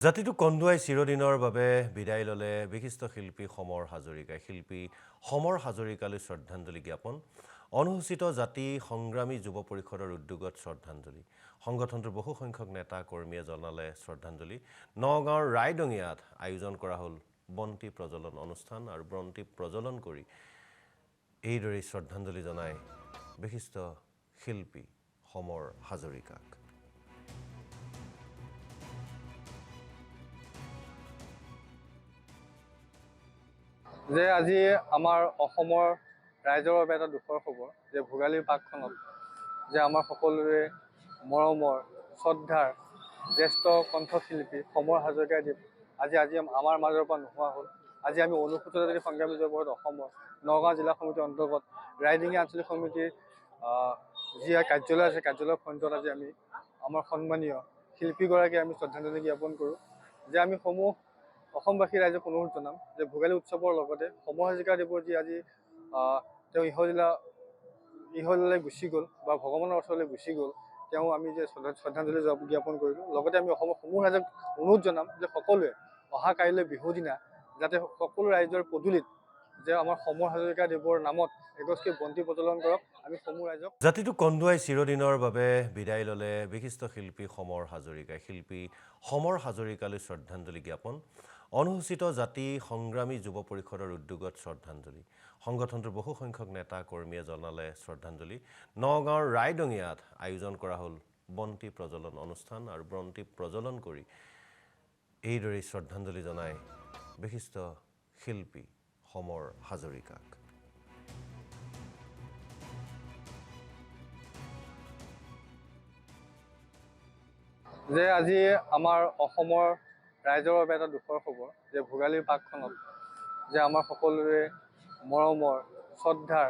জাতিটো কন্দুৱাই চিৰদিনৰ বাবে বিদায় ল'লে বিশিষ্ট শিল্পী সমৰ হাজৰিকাই। শিল্পী সমৰ হাজৰিকালৈ শ্ৰদ্ধাঞ্জলি জ্ঞাপন। অনুসূচিত জাতি সংগ্ৰামী যুৱ পৰিষদৰ উদ্যোগত শ্ৰদ্ধাঞ্জলি। সংগঠনটোৰ বহু সংখ্যক নেতা কৰ্মীয়ে জনালে শ্ৰদ্ধাঞ্জলি। নগাঁৱৰ ৰায়ডঙিয়াত আয়োজন কৰা হ'ল বন্তি প্ৰজ্বলন অনুষ্ঠান আৰু বন্তি প্ৰজ্বলন কৰি এইদৰে শ্ৰদ্ধাঞ্জলি জনায় বিশিষ্ট শিল্পী সমৰ হাজৰিকাক। যে আজি আমাৰ অসমৰ ৰাইজৰ বাবে এটা দুখৰ খবৰ যে ভোগালীৰ পাকখনত যে আমাৰ সকলোৰে মৰমৰ শ্ৰদ্ধাৰ জ্যেষ্ঠ কণ্ঠশিল্পী সমৰ হাজৰিকাদেৱ আজি আমাৰ মাজৰ পৰা নোহোৱা হ'ল। আজি আমি অনুসূচিত জাতি সংগ্ৰামী যুৱ পৰিষদ অসমৰ নগাঁও জিলা সমিতিৰ অন্তৰ্গত ৰাইডিঙীয়া আঞ্চলিক সমিতিৰ যি কাৰ্যালয় আছে কাৰ্যালয় ফ্ৰণ্টত আজি আমি আমাৰ সন্মানীয় শিল্পীগৰাকীক আমি শ্ৰদ্ধাঞ্জলি জ্ঞাপন কৰোঁ। যে আমি অসমবাসী ৰাইজক অনুৰোধ জনাম যে ভোগালী উৎসৱৰ লগতে সমৰ হাজৰিকাদেৱৰ যি আজি তেওঁ ইহলীলালৈ গুচি গ'ল বা ভগৱানৰ ওচৰলৈ গুচি গ'ল, তেওঁ আমি যে শ্ৰদ্ধাঞ্জলি জ্ঞাপন কৰিলোঁ। লগতে আমি অসমৰ সমূহ ৰাইজক অনুৰোধ জনাম যে সকলোৱে অহা কাইলৈ বিহুৰ দিনা যাতে সকলো ৰাইজৰ পদূলিত যে আমাৰ সমৰ হাজৰিকাদেৱৰ নামত এগছকৈ বন্তি প্ৰজ্বলন কৰক। আমি সমূহ ৰাইজক জাতিটো কন্দুৱাই চিৰদিনৰ বাবে বিদায় ল'লে বিশিষ্ট শিল্পী সমৰ হাজৰিকাই। শিল্পী সমৰ হাজৰিকালৈ শ্ৰদ্ধাঞ্জলি জ্ঞাপন। অনুসূচিত জাতি সংগ্ৰামী যুৱ পৰিষদৰ উদ্যোগত শ্ৰদ্ধাঞ্জলি। সংগঠনটোৰ বহু সংখ্যক নেতা কৰ্মীয়ে জনালে শ্ৰদ্ধাঞ্জলি। নগাঁৱৰ ৰায়ডঙিয়াত আয়োজন কৰা হ'ল বন্তি প্ৰজ্বলন অনুষ্ঠান আৰু বন্তি প্ৰজ্বলন কৰি এইদৰে শ্ৰদ্ধাঞ্জলি জনায় বিশিষ্ট শিল্পী সমৰ হাজৰিকাক। যে আজি আমাৰ অসমৰ ৰাইজৰ বাবে এটা দুখৰ খবৰ যে ভোগালীৰ পাকখনত যে আমাৰ সকলোৰে মৰমৰ শ্ৰদ্ধাৰ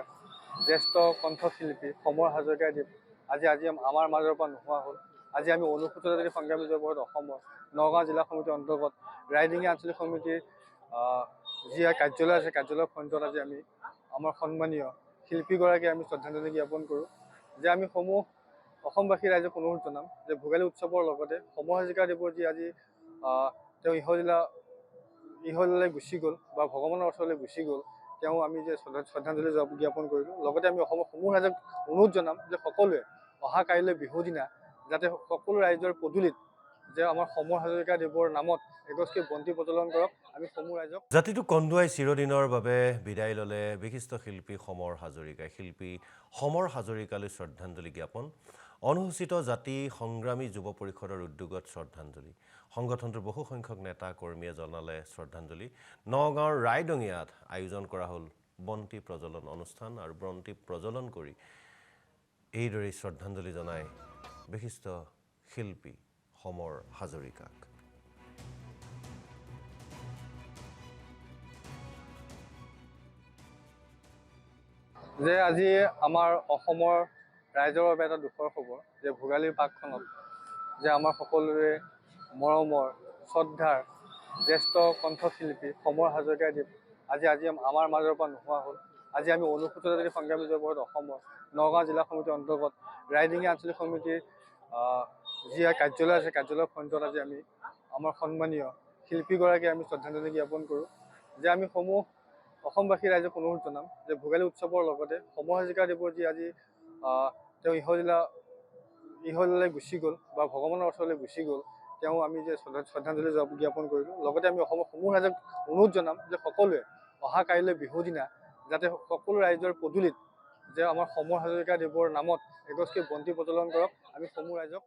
জ্যেষ্ঠ কণ্ঠশিল্পী সমৰ হাজৰিকাদেৱ আজি আমাৰ মাজৰ পৰা নোহোৱা হ'ল। আজি আমি অনুসূচিত জাতি সংগ্ৰামী যুৱ পৰিষদ অসমৰ নগাঁও জিলা সমিতিৰ অন্তৰ্গত ৰাইডিঙীয়া আঞ্চলিক সমিতিৰ যি কাৰ্যালয় আছে কাৰ্যালয় ফ্ৰণ্টত আজি আমি আমাৰ সন্মানীয় শিল্পীগৰাকীক আমি শ্ৰদ্ধাঞ্জলি জ্ঞাপন কৰোঁ। যে আমি অসমবাসী ৰাইজক অনুৰোধ জনাম যে ভোগালী উৎসৱৰ লগতে সমৰ হাজৰিকাদেৱৰ যি আজি তেওঁ ইহলীলালৈ গুচি গ'ল বা ভগৱানৰ ওচৰলৈ গুচি গ'ল, তেওঁ আমি যে শ্ৰদ্ধাঞ্জলি জ্ঞাপন কৰিলোঁ। লগতে আমি অসমৰ সমূহ ৰাইজক অনুৰোধ জনাম যে সকলোৱে অহা কাইলৈ বিহুৰ দিনা যাতে সকলো ৰাইজৰ পদূলিত যে আমাৰ সমৰ হাজৰিকাদেৱৰ নামত এগছকৈ বন্তি প্ৰজ্বলন কৰক। আমি সমূহ ৰাইজক জাতিটো কন্দুৱাই চিৰদিনৰ বাবে বিদায় ল'লে বিশিষ্ট শিল্পী সমৰ হাজৰিকাই। শিল্পী সমৰ হাজৰিকালৈ শ্ৰদ্ধাঞ্জলি জ্ঞাপন। অনুসূচিত জাতি সংগ্ৰামী যুৱ পৰিষদৰ উদ্যোগত শ্ৰদ্ধাঞ্জলি। সংগঠনটোৰ বহু সংখ্যক নেতা কৰ্মীয়ে জনালে শ্ৰদ্ধাঞ্জলি। নগাঁৱৰ ৰায়ডঙিয়াত আয়োজন কৰা হ'ল বন্তি প্ৰজ্বলন অনুষ্ঠান আৰু বন্তি প্ৰজ্বলন কৰি এইদৰে শ্ৰদ্ধাঞ্জলি জনায় বিশিষ্ট শিল্পী সমৰ হাজৰিকাক। যে আজি আমাৰ অসমৰ ৰাইজৰ বাবে এটা দুখৰ খবৰ যে ভোগালীৰ পাকখনত যে আমাৰ সকলোৰে মৰমৰ শ্ৰদ্ধাৰ জ্যেষ্ঠ কণ্ঠশিল্পী সমৰ হাজৰিকাদেৱ আজি আমাৰ মাজৰ পৰা নোহোৱা হ'ল। আজি আমি অনুসূচিত জাতি সংগ্ৰামী যুৱ পৰিষদ অসমৰ নগাঁও জিলা সমিতিৰ অন্তৰ্গত ৰাইডিঙীয়া আঞ্চলিক সমিতিৰ যি কাৰ্যালয় আছে কাৰ্যালয় ফ্ৰণ্টত আজি আমি আমাৰ সন্মানীয় শিল্পীগৰাকীক আমি শ্ৰদ্ধাঞ্জলি জ্ঞাপন কৰোঁ। যে আমি অসমবাসী ৰাইজক অনুৰোধ জনাম যে ভোগালী উৎসৱৰ লগতে সমৰ হাজৰিকাদেৱৰ যি আজি তেওঁ ইহলীলালৈ গুচি গ'ল বা ভগৱানৰ ওচৰলৈ গুচি গ'ল, তেওঁ আমি যে শ্ৰদ্ধাঞ্জলি জ্ঞাপন কৰিলোঁ। লগতে আমি অসমৰ সমূহ ৰাইজক অনুৰোধ জনাম যে সকলোৱে অহা কাইলৈ বিহুৰ দিনা যাতে সকলো ৰাইজৰ পদূলিত যে আমাৰ সমৰ হাজৰিকাদেৱৰ নামত এগছকৈ বন্তি প্ৰজ্বলন কৰক। আমি সমূহ ৰাইজক